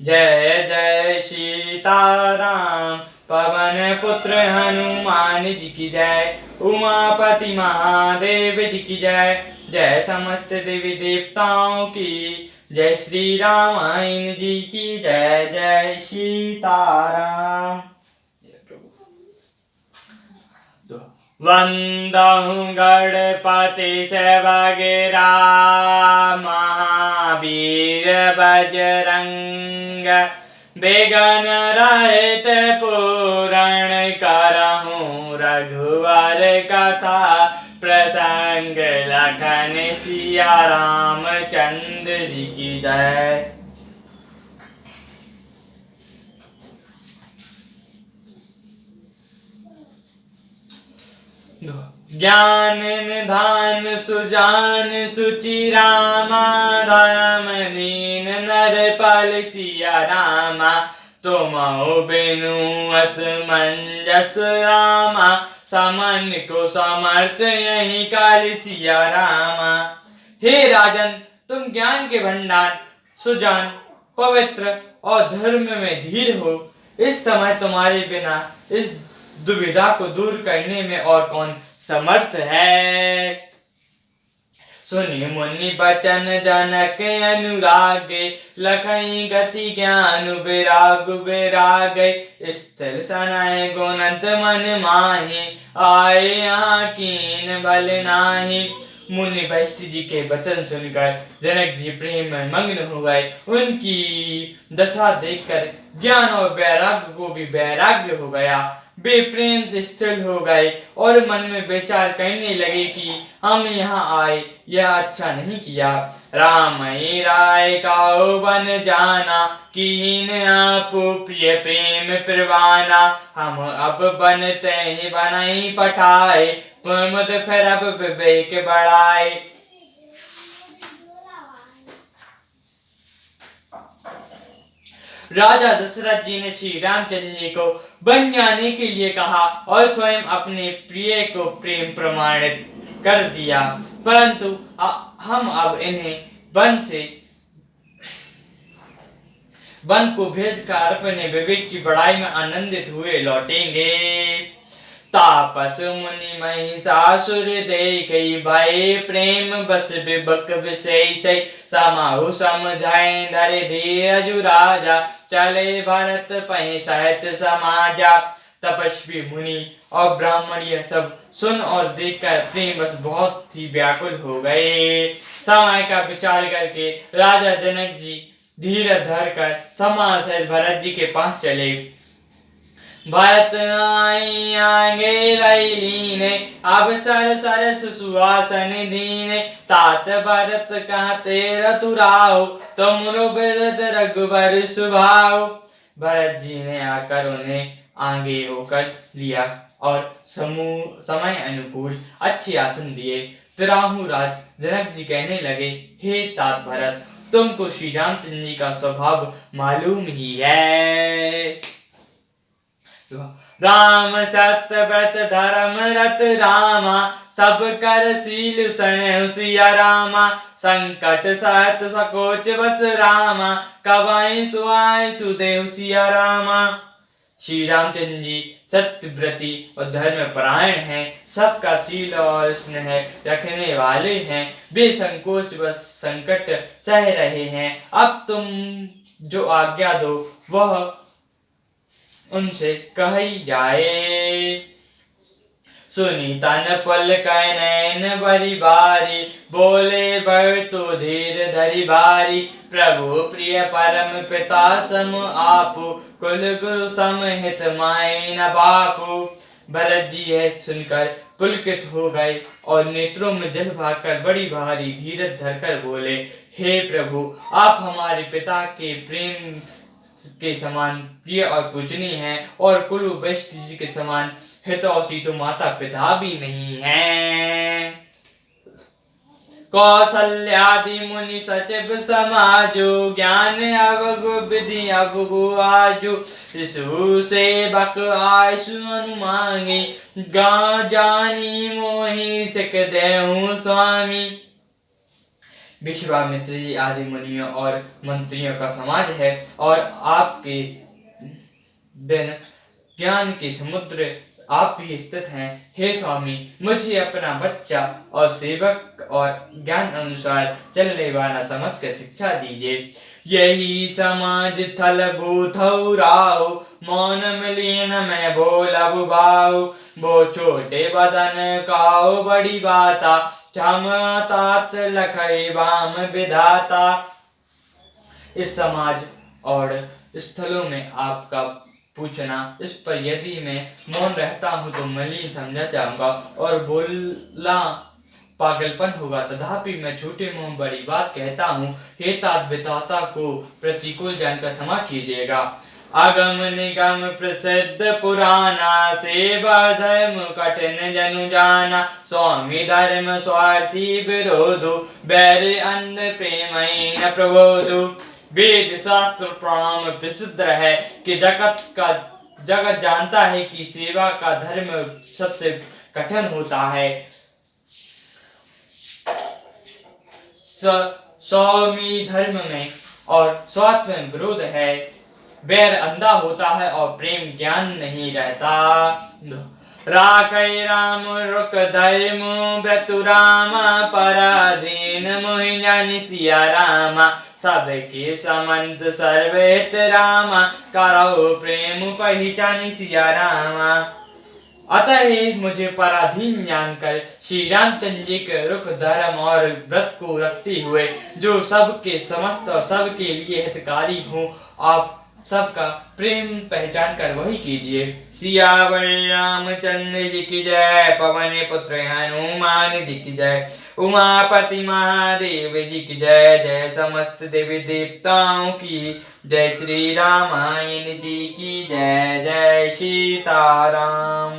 जय जय सीताराम। पवन पुत्र हनुमान जी की जय। उमापति महादेव जी की जय। जय समस्त देवी देवताओं की जय। श्री रामायण जी की जय। जय सीताराम। वंदहु गणपति सेवगेरा महावीर बजरंग। बेगन रहित पूरण करहूँ रघुवर कथा प्रसंग। लखन सिया रामचंद्र जी की जय। ज्ञान निधान सुजान सुचि रामा। राम दीन नरपल सिया रामा। तुमहु बिनु असमंजस रामा। समन को समर्थ यही काल सिया रामा। हे राजन, तुम ज्ञान के भंडार, सुजान, पवित्र और धर्म में धीर हो। इस समय तुम्हारे बिना इस दुविधा को दूर करने में और कौन समर्थ है। सुनि मुनि बचन जनक अनुरागे। लखई गति ज्ञान विराग विरागे। स्थिर सनय गुणंत मन माहि। आए यहाँ कीन बल नाही। मुनि वशिष्ठ जी के वचन सुनकर जनक जी प्रेम में मग्न हो गए। उनकी दशा देखकर ज्ञान और वैराग्य को भी वैराग्य हो गया। वे प्रेम से स्थिर हो गए और मन में विचार करने लगे कि हम यहाँ आए यह अच्छा नहीं किया। राम राय काऊ बन जाना। कीन आप प्रिय प्रेम परवाना। हम अब बनते ही बनाई पठाए। मत फिर अब विवेक बढ़ाए। राजा दशरथ जी ने श्री रामचंद्र जी को वन जाने के लिए कहा और स्वयं अपने प्रिय को प्रेम प्रमाणित कर दिया। परंतु हम अब इन्हें वन को भेजकर अपने विवेक की बढ़ाई में आनंदित हुए लौटेंगे। तापस मुनि महिषासुर देखई। भय प्रेम बस विबक विषय। समाहु समझाए धरे धीरजु राजा। चले भरत पहि सहित समाजा। तपस्वी मुनि और ब्राह्मण यह सब सुन और देखकर प्रेम बस बहुत ही व्याकुल हो गए। समय का विचार करके राजा जनक जी धीरज धरकर समा सहित भरत जी के पास चले। भरत आई आगे लीने। अब सरस सुहासन दीने। तात भरत कहते रतुराओ। तुमरो बिरद रघुबर सुभाओ। भरत जी ने आकर उन्हें आगे होकर लिया और समय अनुकूल अच्छे आसन दिए। तिराहू राज जनक जी कहने लगे, हे तात भरत, तुमको श्री रामचंद्र जी का स्वभाव मालूम ही है। राम सत्य व्रत धर्म रत रामा। सब कर शील सने सिया रामा। संकट सहत सकोच बस रामा। कबाई सुआई सुदेव सिया रामा। श्री रामचंद्र जी सत्यव्रती और धर्म परायण हैं। सबका शील और स्नेह रखने वाले हैं। वे संकोच व संकट सह रहे हैं। अब तुम जो आज्ञा दो वह उनसे कही जाए। सुनी तन पल कै नैन बरी बारी। बोले बर तो धीर धरि भारी। प्रभु प्रिय परम पिता सम आपु। कुल गुरु सम हित माय न बापू। भरत जी यह सुनकर पुलकित हो गए और नेत्रों में जल भाकर बड़ी भारी धीरज धरकर बोले, हे प्रभु, आप हमारे पिता के प्रेम के समान प्रिय और पूजनीय हैं और कुल वशिष्ठ जी के समान हितौषी तो माता पिता भी नहीं हैं। कौसल्यादि मुनि सचिव समाजो। ज्ञान अवगु विधि अवगु आजु। शिशु सेवक आयसु अनुमांगी। गा जानी मोहि सिख देहु स्वामी। विश्वामित्र जी आदि मुनियों और मंत्रियों का समाज है और आपके दिन ज्ञान के समुद्र आप भी स्थित हैं। हे स्वामी, मुझे अपना बच्चा और सेवक और ज्ञान अनुसार चलने वाला समझकर शिक्षा दीजिए। यही समाज थल बूथौ राहु, मौन मिलीन मैं बोलब बाहु। वो छोटे बदन काओ बड़ी बाता, क्षमा तात लखई वाम विधाता। इस समाज और स्थलों में आपका पूछना, इस पर यदि मैं मौन रहता हूँ तो मलिन समझा जाऊंगा और बोलना पागलपन होगा। तथापि मैं छोटे मुंह बड़ी बात कहता हूँ। हे तात विधाता को प्रतिकूल जानकर क्षमा कीजिएगा। अगम निगम प्रसिद्ध पुराना, सेवा धर्म कठिन जनु जाना। स्वामी धर्म स्वार्थी विरोधो, बैर अंध प्रेम न प्रबोधो। वेद शास्त्र पुराण में प्रसिद्ध है कि जगत जानता है कि सेवा का धर्म सबसे कठिन होता है। स्वामी धर्म में और स्वार्थ में विरोध है। बैर अंधा होता है और प्रेम ज्ञान नहीं रहता। राखै राम रुक धर्म व्रतु रामा, पराधीन मोहि जानि सिया रामा। सबके समंत सर्वहित रामा, करौ प्रेम पहिचानि सिया रामा। अतः मुझे पराधीन जानकर श्री रामचंद्र जी के रुख धर्म और व्रत को रखते हुए जो सबके समस्त और सबके लिए हितकारी हो, आप सबका प्रेम पहचान कर वही कीजिए। सियावर रामचंद्र जी की जय, पवन पुत्र हनुमान जी की जय, उमापति महादेव जी की जय। जय समस्त देवी देवताओं की जय, श्री रामायण जी की जय। जय सीताराम।